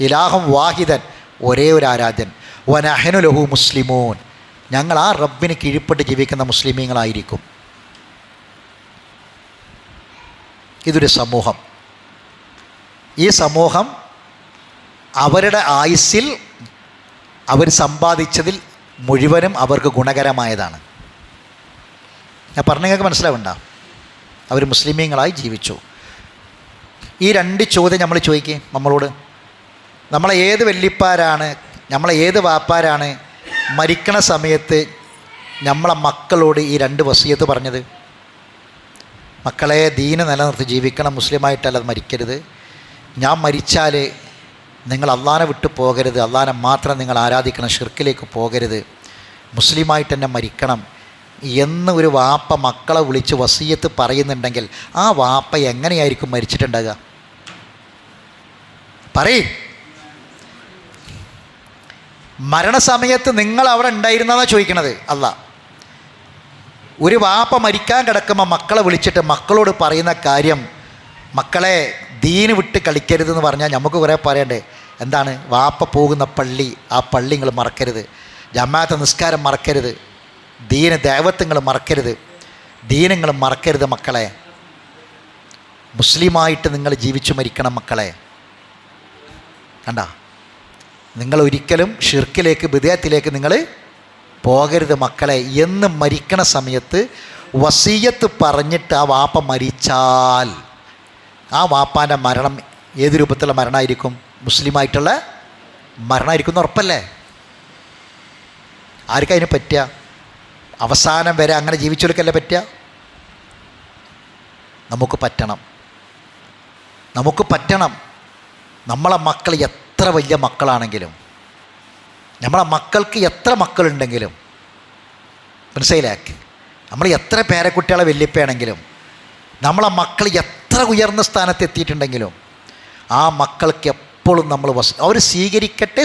A: ഇലാഹം വാഹിദൻ, ഒരേ ഒരു ആരാധ്യൻ. വനഹ്നു ലഹു മുസ്ലിമൂൻ, ഞങ്ങൾ ആ റബ്ബിന് കീഴ്പ്പെട്ട് ജീവിക്കുന്ന മുസ്ലിമീങ്ങളായിരിക്കും. ഇതൊരു സമൂഹം. ഈ സമൂഹം അവരുടെ ആയുസ്സിൽ അവർ സമ്പാദിച്ചതിൽ മുഴുവനും അവർക്ക് ഗുണകരമായതാണ്. ഞാൻ പറഞ്ഞ നിങ്ങൾക്ക് മനസ്സിലാവണ്ട? അവർ മുസ്ലിമീങ്ങളായി ജീവിച്ചു. ഈ രണ്ട് ചോദ്യം നമ്മൾ ചോദിക്കുക നമ്മളോട്. നമ്മളെ ഏത് വല്യപ്പാരാണ്, നമ്മളെ ഏത് വാപ്പാരാണ് മരിക്കണ സമയത്ത് നമ്മളെ മക്കളോട് ഈ രണ്ട് വസിയത്ത് പറഞ്ഞത്? മക്കളെ, ദീന് നിലനിർത്തി ജീവിക്കണം, മുസ്ലിമായിട്ടല്ല മരിക്കരുത്. ഞാൻ മരിച്ചാൽ നിങ്ങൾ അള്ളാനെ വിട്ടു പോകരുത്, അള്ളാനെ മാത്രം നിങ്ങൾ ആരാധിക്കണം, ഷിർക്കിലേക്ക് പോകരുത്, മുസ്ലിമായിട്ട് തന്നെ മരിക്കണം എന്ന് ഒരു വാപ്പ മക്കളെ വിളിച്ച് വസിയത്ത് പറയുന്നുണ്ടെങ്കിൽ ആ വാപ്പ എങ്ങനെയായിരിക്കും മരിച്ചിട്ടുണ്ടാകുക? പറയ്. മരണസമയത്ത് നിങ്ങൾ അവിടെ ഉണ്ടായിരുന്നതാണ് ചോദിക്കണത് അല്ല. ഒരു വാപ്പ മരിക്കാൻ കിടക്കുമ്പോൾ മക്കളെ വിളിച്ചിട്ട് മക്കളോട് പറയുന്ന കാര്യം, മക്കളെ ദീന് വിട്ട് കളിക്കരുതെന്ന് പറഞ്ഞാൽ നമുക്ക് കുറേ പറയണ്ടേ? എന്താണ്? വാപ്പ പോകുന്ന പള്ളി, ആ പള്ളി നിങ്ങൾ മറക്കരുത്, ജമാഅത്തെ നിസ്കാരം മറക്കരുത്, ദീന് ദൈവത്ത് നിങ്ങൾ മറക്കരുത്, ദീന് നിങ്ങൾ മറക്കരുത് മക്കളെ, മുസ്ലിമായിട്ട് നിങ്ങൾ ജീവിച്ചു മരിക്കണം മക്കളെ. കണ്ട, നിങ്ങൾ ഒരിക്കലും ഷിർക്കിലേക്ക് ബിദ്അത്തിലേക്ക് നിങ്ങൾ പോകരുത് മക്കളെ എന്ന് മരിക്കണ സമയത്ത് വസിയത്ത് പറഞ്ഞിട്ട് ആ വാപ്പ മരിച്ചാൽ ആ വാപ്പാൻ്റെ മരണം ഏത് രൂപത്തിലുള്ള മരണമായിരിക്കും? മുസ്ലിമായിട്ടുള്ള മരണമായിരിക്കും എന്ന് ഉറപ്പല്ലേ? ആർക്കതിന് പറ്റുക? അവസാനം വരെ അങ്ങനെ ജീവിച്ചെടുക്കല്ലേ പറ്റുക? നമുക്ക് പറ്റണം. നമ്മളെ മക്കൾ എത്ര വലിയ മക്കളാണെങ്കിലും, നമ്മളെ മക്കൾക്ക് എത്ര മക്കളുണ്ടെങ്കിലും, മനസ്സിലാക്കി, നമ്മൾ എത്ര പേരക്കുട്ടികളെ വല്യപ്പയാണെങ്കിലും, നമ്മളെ മക്കൾ എത്ര ഉയർന്ന സ്ഥാനത്ത് എത്തിയിട്ടുണ്ടെങ്കിലും ആ മക്കൾക്ക് എപ്പോഴും നമ്മൾ അവർ സ്വീകരിക്കട്ടെ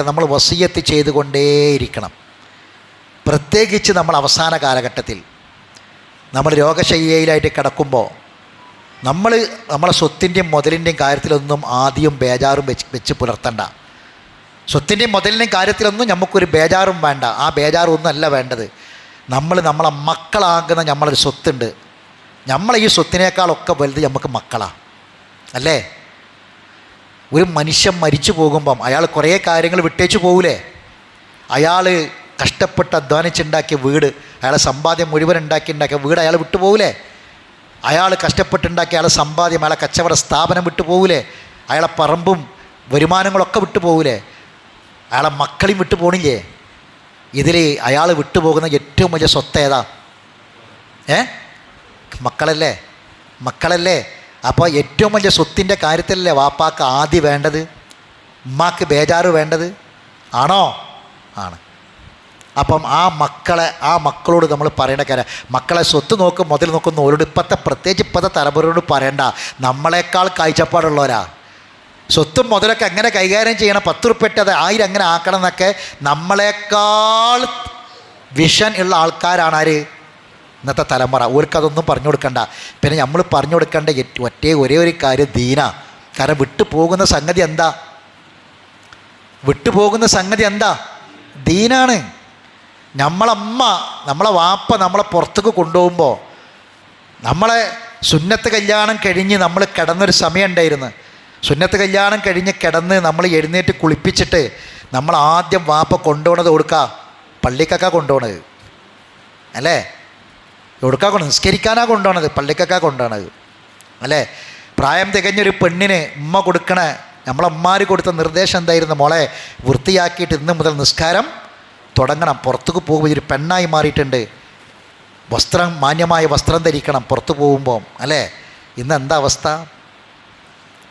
A: നമ്മൾ വസിയത്ത് ചെയ്തുകൊണ്ടേയിരിക്കണം. പ്രത്യേകിച്ച് നമ്മൾ അവസാന കാലഘട്ടത്തിൽ നമ്മൾ രോഗശയ്യയിലായിട്ട് കിടക്കുമ്പോൾ നമ്മളെ സ്വത്തിൻ്റെയും മുതലിൻ്റെയും കാര്യത്തിലൊന്നും ആദ്യം ബേജാറും വെച്ച് പുലർത്തണ്ട. സ്വത്തിൻ്റെയും മുതലിൻ്റെയും കാര്യത്തിലൊന്നും നമുക്കൊരു ബേജാറും വേണ്ട. ആ ബേജാറൊന്നും അല്ല വേണ്ടത്. നമ്മളെ മക്കളാകുന്ന നമ്മളൊരു സ്വത്തുണ്ട്. നമ്മളെ ഈ സ്വത്തിനേക്കാളൊക്കെ വലുത് നമുക്ക് മക്കളാണ്, അല്ലേ? ഒരു മനുഷ്യൻ മരിച്ചു പോകുമ്പം അയാൾ കുറേ കാര്യങ്ങൾ വിട്ടേച്ച് പോകൂലേ? അയാൾ കഷ്ടപ്പെട്ട് അധ്വാനിച്ചുണ്ടാക്കിയ വീട്, അയാളെ സമ്പാദ്യം മുഴുവൻ ഉണ്ടാക്കിയ വീട് അയാൾ വിട്ടുപോകൂലേ? അയാൾ കഷ്ടപ്പെട്ടുണ്ടാക്കിയ അയാളെ സമ്പാദ്യം, അയാളെ കച്ചവട സ്ഥാപനം വിട്ടുപോകൂലേ? അയാളെ പറമ്പും വരുമാനങ്ങളൊക്കെ വിട്ടുപോകൂലേ? അയാളെ മക്കളെയും വിട്ടു പോണില്ലേ? ഇതിൽ അയാൾ വിട്ടുപോകുന്ന ഏറ്റവും വലിയ സ്വത്ത് ഏതാ? മക്കളല്ലേ? അപ്പോൾ ഏറ്റവും വലിയ സ്വത്തിൻ്റെ കാര്യത്തിലല്ലേ വാപ്പാക്ക് ആദ്യം വേണ്ടത്? ഉമ്മാക്ക് ബേജാറ് വേണ്ടത് ആണോ? ആണ്. അപ്പം ആ മക്കളോട് നമ്മൾ പറയേണ്ട കാര്യം, മക്കളെ സ്വത്ത് നോക്കും മുതൽ നോക്കുന്ന ഓരോട് പ്രത്യേകിച്ച് ഇപ്പോഴത്തെ തലമുറയോട് പറയണ്ട. നമ്മളെക്കാൾ കാഴ്ചപ്പാടുള്ളവരാ. സ്വത്തും മുതലൊക്കെ എങ്ങനെ കൈകാര്യം ചെയ്യണം, 10 ഉറുപ്പിക അത് 1000 എങ്ങനെ ആക്കണം എന്നൊക്കെ നമ്മളെക്കാൾ വിഷൻ ഉള്ള ആൾക്കാരാണ് ആര്? ഇന്നത്തെ തലമുറ. അവർക്കതൊന്നും പറഞ്ഞു കൊടുക്കണ്ട. പിന്നെ നമ്മൾ പറഞ്ഞു കൊടുക്കേണ്ട ഒരേ ഒരു കാര്യം ദീന. കാരണം വിട്ടുപോകുന്ന സംഗതി എന്താ? ദീനാണ്. നമ്മളെ വാപ്പ നമ്മളെ പുറത്തേക്ക് കൊണ്ടുപോകുമ്പോൾ, നമ്മളെ സുന്നത്ത് കല്യാണം കഴിഞ്ഞ് നമ്മൾ കിടന്നൊരു സമയം ഉണ്ടായിരുന്നു. സുന്നത്ത് കല്യാണം കഴിഞ്ഞ് കിടന്ന് നമ്മൾ എഴുന്നേറ്റ് കുളിപ്പിച്ചിട്ട് നമ്മൾ ആദ്യം വാപ്പ കൊണ്ടുപോകണത് കൊടുക്കുക, പള്ളിക്കൊക്കെ കൊണ്ടുപോകണത് അല്ലേ? കൊടുക്കാൻ നിസ്കരിക്കാനാണ് കൊണ്ടുപോകണത്, പള്ളിക്കൊക്കെ കൊണ്ടുപോകണത് അല്ലേ? പ്രായം തികഞ്ഞൊരു പെണ്ണിന് ഉമ്മ കൊടുക്കണ നമ്മളമ്മമാർ കൊടുത്ത നിർദ്ദേശം എന്തായിരുന്നു? മോളെ വൃത്തിയാക്കിയിട്ട് ഇന്ന് മുതൽ നിസ്കാരം തുടങ്ങണം. പുറത്തേക്ക് പോകുമ്പോൾ ഒരു പെണ്ണായി മാറിയിട്ടുണ്ട്, മാന്യമായ വസ്ത്രം ധരിക്കണം പുറത്തു പോകുമ്പോൾ അല്ലേ? ഇന്ന് എന്താ അവസ്ഥ?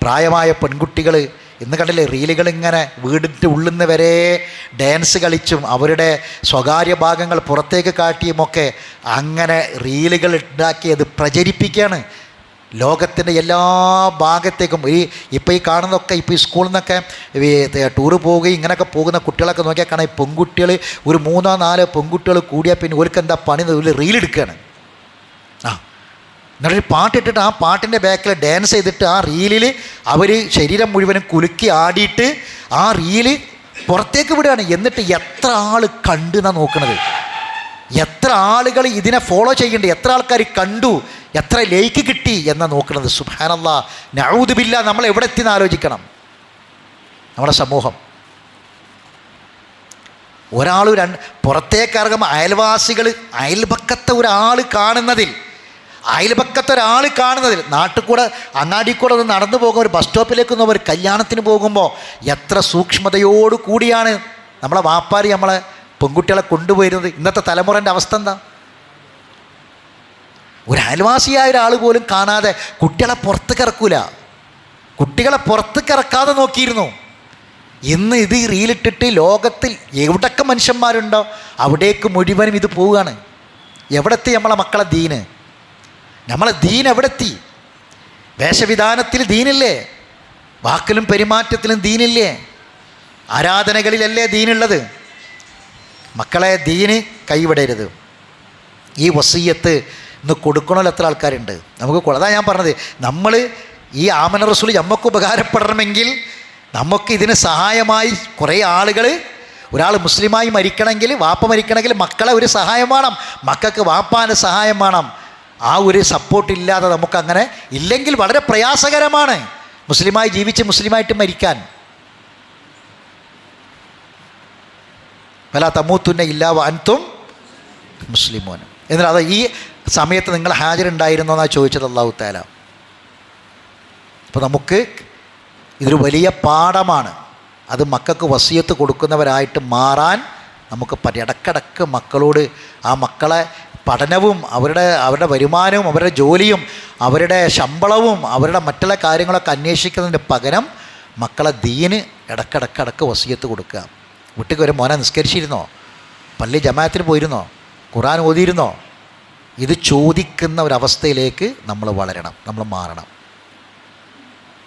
A: പ്രായമായ പെൺകുട്ടികൾ ഇന്ന് കണ്ടില്ലേ റീലുകൾ ഇങ്ങനെ വീടിൻ്റെ ഉള്ളിൽ നിന്ന് വരെ ഡാൻസ് കളിച്ചും അവരുടെ സ്വകാര്യ ഭാഗങ്ങൾ പുറത്തേക്ക് കാട്ടിയുമൊക്കെ അങ്ങനെ റീലുകൾ ഉണ്ടാക്കി അത് പ്രചരിപ്പിക്കുകയാണ്. ലോകത്തിൻ്റെ എല്ലാ ഭാഗത്തേക്കും ഇപ്പോൾ ഈ കാണുന്നതൊക്കെ ഇപ്പോൾ ഈ സ്കൂളിൽ നിന്നൊക്കെ ടൂറ് പോവുകയും ഇങ്ങനെയൊക്കെ പോകുന്ന കുട്ടികളൊക്കെ നോക്കിയാൽ കാണാം. ഈ പെൺകുട്ടികൾ ഒരു 3-4 പെൺകുട്ടികൾ കൂടിയാൽ പിന്നെ ഓർക്ക് എന്താ പണി, ഒരു റീലെടുക്കുകയാണ്. എന്നിട്ടൊരു പാട്ടിട്ടിട്ട് ആ പാട്ടിൻ്റെ ബാക്കിൽ ഡാൻസ് ചെയ്തിട്ട് ആ റീലിൽ അവർ ശരീരം മുഴുവനും കുലുക്കി ആടിയിട്ട് ആ റീല് പുറത്തേക്ക് വിടുകയാണ്. എന്നിട്ട് എത്ര ആൾ കണ്ടു എന്നാണ് നോക്കണത്, എത്ര ആളുകൾ ഇതിനെ ഫോളോ ചെയ്യേണ്ടത്, എത്ര ആൾക്കാർ കണ്ടു, എത്ര ലൈക്ക് കിട്ടി എന്നാണ് നോക്കുന്നത്. സുബ്ഹാനല്ലാഹ്, നഊദു ബില്ലാഹ്. നമ്മൾ എവിടെ എത്തിയെന്ന് ആലോചിക്കണം. നമ്മുടെ സമൂഹം ഒരാൾ പുറത്തേക്ക് ഇറങ്ങുമ്പോൾ അയൽപക്കത്തെ ഒരാൾ കാണുന്നതിൽ നാട്ടിൽ കൂടെ അങ്ങാടി കൂടെ ഒന്ന് നടന്നു പോകുമ്പോൾ, ഒരു ബസ് സ്റ്റോപ്പിലേക്ക് ഒന്ന് ഒരു കല്യാണത്തിന് പോകുമ്പോൾ എത്ര സൂക്ഷ്മതയോടു കൂടിയാണ് നമ്മളെ വാപ്പാരി നമ്മളെ പെൺകുട്ടികളെ കൊണ്ടുപോയിരുന്നത്. ഇന്നത്തെ തലമുറൻ്റെ അവസ്ഥ എന്താ? ഒരു അയൽവാസിയായ ഒരാൾ പോലും കാണാതെ കുട്ടികളെ പുറത്തേക്ക് ഇറക്കൂല, കുട്ടികളെ പുറത്തേക്ക് ഇറക്കാതെ നോക്കിയിരുന്നു. ഇന്ന് ഇത് റീലിട്ടിട്ട് ലോകത്തിൽ എവിടൊക്കെ മനുഷ്യന്മാരുണ്ടോ അവിടേക്ക് മുഴുവനും ഇത് പോവുകയാണ്. എവിടെത്തി നമ്മളെ മക്കളെ ദീന്? നമ്മളെ ദീൻ എവിടെത്തി? വേഷവിധാനത്തിൽ ദീനില്ലേ? വാക്കിലും പെരുമാറ്റത്തിലും ദീനില്ലേ? ആരാധനകളിലല്ലേ ദീനുള്ളത്? മക്കളെ ദീന് കൈവിടരുത്. ഈ വസിയ്യത്ത് ഇന്ന് കൊടുക്കണമല്ലോ എത്ര ആൾക്കാരുണ്ട് നമുക്ക്. അതാ ഞാൻ പറഞ്ഞത്, നമ്മൾ ഈ ആമന റസൂൽ നമുക്ക് ഉപകാരപ്പെടണമെങ്കിൽ നമുക്ക് ഇതിന് സഹായമായി കുറേ ആളുകൾ, ഒരാൾ മുസ്ലിമായി മരിക്കണമെങ്കിൽ, വാപ്പ മരിക്കണമെങ്കിൽ മക്കളെ ഒരു സഹായം വേണം, മക്കൾക്ക് വാപ്പാൻ്റെ സഹായം വേണം. ആ ഒരു സപ്പോർട്ടില്ലാതെ നമുക്കങ്ങനെ ഇല്ലെങ്കിൽ വളരെ പ്രയാസകരമാണ് മുസ്ലിമായി ജീവിച്ച് മുസ്ലിമായിട്ട് മരിക്കാൻ. വലാ തമൂത്തുന്ന ഇല്ലാ വഅൻതും മുസ്ലിമൂൻ. എന്നാൽ അത് ഈ സമയത്ത് നിങ്ങൾ ഹാജരുണ്ടായിരുന്നോ എന്നാണ് ചോദിച്ചത് അല്ലാഹു തആല. അപ്പോൾ നമുക്ക് ഇതൊരു വലിയ പാഠമാണ്. അത് മക്കൾക്ക് വസിയത്ത് കൊടുക്കുന്നവരായിട്ട് മാറാൻ നമുക്ക് ഇടക്കിടക്ക് മക്കളോട് ആ മക്കളെ പഠനവും അവരുടെ വരുമാനവും അവരുടെ ജോലിയും അവരുടെ ശമ്പളവും അവരുടെ മറ്റുള്ള കാര്യങ്ങളൊക്കെ അന്വേഷിക്കുന്നതിന് പകരം മക്കളെ ദീന് ഇടക്കിടക്ക് വസിയത്ത് കൊടുക്കുക. വീട്ടിൽ വരെ മോനെ നിസ്കരിച്ചിരുന്നോ, പള്ളി ജമാഅത്തിന് പോയിരുന്നോ, ഖുർആൻ ഓതിയിരുന്നോ, ഇത് ചോദിക്കുന്ന ഒരവസ്ഥയിലേക്ക് നമ്മൾ വളരണം, നമ്മൾ മാറണം.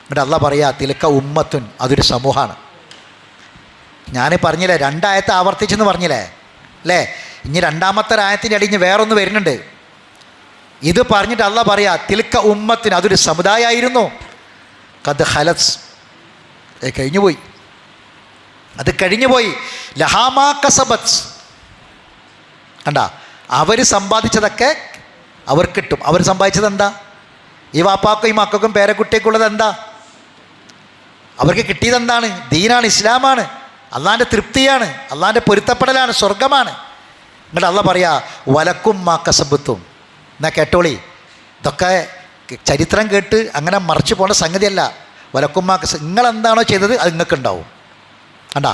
A: എന്നിട്ട് അള്ളാഹ് പറയാ തിലക്ക ഉമ്മത്തുൻ, അതൊരു സമൂഹമാണ്. ഞാൻ പറഞ്ഞില്ലേ 2 ആയത്ത് ആവർത്തിച്ചെന്ന് പറഞ്ഞില്ലേ അല്ലേ? ഇനി 2ാമത്തെ ആയത്തിൻ്റെ അടിഞ്ഞ് വേറൊന്ന് വരുന്നുണ്ട്. ഇത് പറഞ്ഞിട്ട് അള്ളാഹ് പറയാ തിലക്ക ഉമ്മത്തിന്, അതൊരു സമുദായമായിരുന്നു. ഖദ് ഖലസ്, കഴിഞ്ഞുപോയി, അത് കഴിഞ്ഞുപോയി. ലഹാമാ കസബത്ത്, കണ്ട അവർ സമ്പാദിച്ചതൊക്കെ അവർ കിട്ടും. അവർ സമ്പാദിച്ചത് എന്താ? ഈ വാപ്പാക്കും ഈ മക്കൾക്കും പേരക്കുട്ടിക്കുള്ളത് എന്താ? അവർക്ക് കിട്ടിയത് എന്താണ്? ദീനാണ്, ഇസ്ലാമാണ്, അള്ളാൻ്റെ തൃപ്തിയാണ്, അള്ളാൻ്റെ പൊരുത്തപ്പെടലാണ്, സ്വർഗമാണ്. എന്നിട്ട് അള്ളാഹ് പറയാ വലക്കും മാ കസബത്തും. എന്നാൽ കേട്ടോളി, ഇതൊക്കെ ചരിത്രം കേട്ട് അങ്ങനെ മറിച്ച് പോകേണ്ട സംഗതിയല്ല. വലക്കും മാ നിങ്ങളെന്താണോ ചെയ്തത് അത് നിങ്ങൾക്കുണ്ടാവും. കണ്ടാ,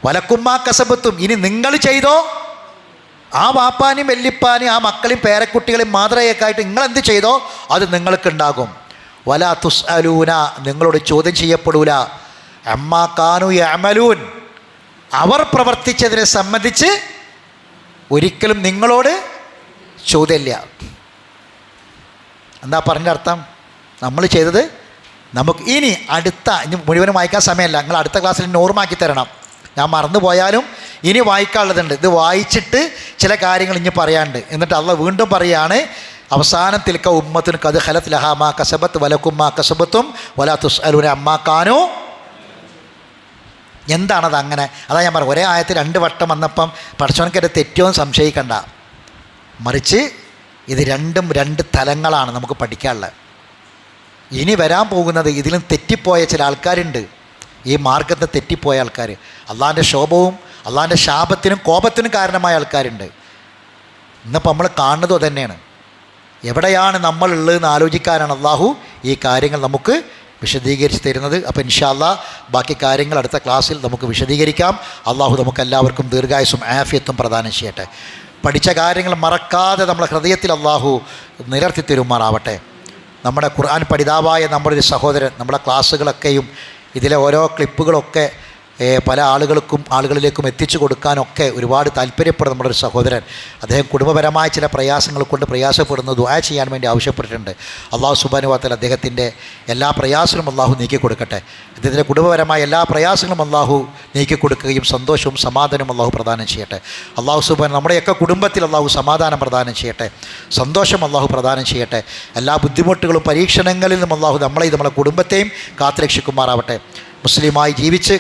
A: വലക്കും മാ കസബത്തും, ഇനി നിങ്ങൾ ചെയ്തോ ആ വാപ്പാനും വല്യപ്പാനും ആ മക്കളെയും പേരക്കുട്ടികളെയും മാതൃകയൊക്കെയായിട്ട് നിങ്ങളെന്ത് ചെയ്തോ അത് നിങ്ങൾക്കുണ്ടാകും. വലാ തുസ്അലൂന, നിങ്ങളോട് ചോദ്യം ചെയ്യപ്പെടൂല. അമ്മാ കാനു യഅമലൂൻ, അവർ പ്രവർത്തിച്ചതിനെ സംബന്ധിച്ച് ഒരിക്കലും നിങ്ങളോട് ചോദ്യമില്ല. എന്താ പറഞ്ഞ അർത്ഥം? നമ്മൾ ചെയ്തത് നമുക്ക് ഇനി മുഴുവനും വായിക്കാൻ സമയമല്ല, നിങ്ങൾ അടുത്ത ക്ലാസ്സിൽ ഓർമ്മയാക്കി തരണം. ഞാൻ മറന്നു പോയാലും ഇനി വായിക്കാനുള്ളതുണ്ട്. ഇത് വായിച്ചിട്ട് ചില കാര്യങ്ങൾ ഇനി പറയാനുണ്ട്. എന്നിട്ട് അള്ളാഹ് വീണ്ടും പറയാണ് അവസാനം തിൽക്ക ഉമ്മത്തിന് കത് ഖലത് ലഹാ മാ കസബത്ത് വലക്കും മാ കസബത്തും വലാ തുസ്അലൂന അമ്മാ കാനൂ. എന്താണത് അങ്ങനെ? അതാ ഞാൻ പറഞ്ഞു, ഒരേ ആയത്തിൽ 2 വട്ടം വന്നപ്പം പഠിച്ചവനക്കത് തെറ്റോന്ന് സംശയിക്കണ്ട. മറിച്ച് ഇത് രണ്ടും 2 തലങ്ങളാണ് നമുക്ക് പഠിക്കാനുള്ളത്. ഇനി വരാൻ പോകുന്നത് ഇതിലും തെറ്റിപ്പോയ ചില ആൾക്കാരുണ്ട്. ഈ മാർഗത്തെ തെറ്റിപ്പോയ ആൾക്കാർ, അള്ളാൻ്റെ ശോഭവും അള്ളാൻ്റെ ശാപത്തിനും കോപത്തിനും കാരണമായ ആൾക്കാരുണ്ട്. ഇന്നിപ്പോൾ നമ്മൾ കാണുന്നതോ തന്നെയാണ്. എവിടെയാണ് നമ്മളുള്ളതെന്ന് ആലോചിക്കാനാണ് അള്ളാഹു ഈ കാര്യങ്ങൾ നമുക്ക് വിശദീകരിച്ച് തരുന്നത്. അപ്പോൾ ഇൻഷാ അല്ലാഹ് ബാക്കി കാര്യങ്ങൾ അടുത്ത ക്ലാസ്സിൽ നമുക്ക് വിശദീകരിക്കാം. അള്ളാഹു നമുക്കെല്ലാവർക്കും ദീർഘായുസ്സും ആഫിയത്തും പ്രദാനം ചെയ്യട്ടെ. പഠിച്ച കാര്യങ്ങൾ മറക്കാതെ നമ്മളെ ഹൃദയത്തിൽ അള്ളാഹു നിലർത്തി തരുമാറാവട്ടെ. നമ്മുടെ ഖുർആൻ പഠിതാവായ നമ്മുടെ ഒരു സഹോദരൻ നമ്മുടെ ക്ലാസ്സുകളൊക്കെയും ഇതിലെ ഓരോ ക്ലിപ്പുകളൊക്കെ പല ആളുകളിലേക്കും എത്തിച്ചു കൊടുക്കാനൊക്കെ ഒരുപാട് താല്പര്യപ്പെടുന്ന നമ്മുടെ ഒരു സഹോദരൻ, അദ്ദേഹം കുടുംബപരമായ ചില പ്രയാസങ്ങൾ കൊണ്ട് പ്രയാസപ്പെടുന്നു, ദുആ ചെയ്യാൻ വേണ്ടി ആവശ്യപ്പെട്ടിട്ടുണ്ട്. അള്ളാഹു സുബ്ഹാനഹു വ തആല അദ്ദേഹത്തിൻ്റെ എല്ലാ പ്രയാസങ്ങളും അള്ളാഹു നീക്കി കൊടുക്കട്ടെ. അദ്ദേഹത്തിൻ്റെ കുടുംബപരമായ എല്ലാ പ്രയാസങ്ങളും അള്ളാഹു നീക്കി കൊടുക്കുകയും സന്തോഷവും സമാധാനവും അള്ളാഹു പ്രദാനം ചെയ്യട്ടെ. അള്ളാഹു സുബ്ഹാനഹു നമ്മുടെയൊക്കെ കുടുംബത്തിൽ അള്ളാഹു സമാധാനം പ്രദാനം ചെയ്യട്ടെ, സന്തോഷം അള്ളാഹു പ്രദാനം ചെയ്യട്ടെ. എല്ലാ ബുദ്ധിമുട്ടുകളും പരീക്ഷണങ്ങളിൽ നിന്നും അള്ളാഹു നമ്മളെ കുടുംബത്തെയും കാത്തുരക്ഷിക്കുമാറാവട്ടെ. മുസ്ലിമായി ജീവിച്ച്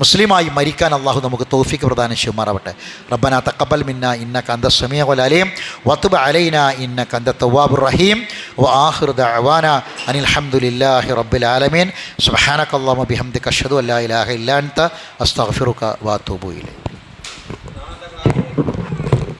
A: മുസ്ലിമായി മരിക്കാൻ അള്ളാഹു നമുക്ക് തൗഫീഖ് പ്രദാനം ചെയ്യുമാറാവട്ടെ. റബ്ബനാ തഖബ്ബൽ മിന്നാ ഇന്നക അന്ത സമീഉൽ അലീം വതുബ് അലൈനാ ഇന്നക അന്ത തവ്വാബുർ റഹീം വആഖിറു ദഅവാനാ അനിൽ ഹംദുലില്ലാഹി റബ്ബിൽ ആലമീൻ. സുബ്ഹാനക അല്ലാഹുമ്മ ബിഹംദിക അഷ്ഹദു അല്ലാ ഇലാഹ ഇല്ലാ അൻത അസ്തഗ്ഫിറുക വഅതൂബു ഇലൈക്.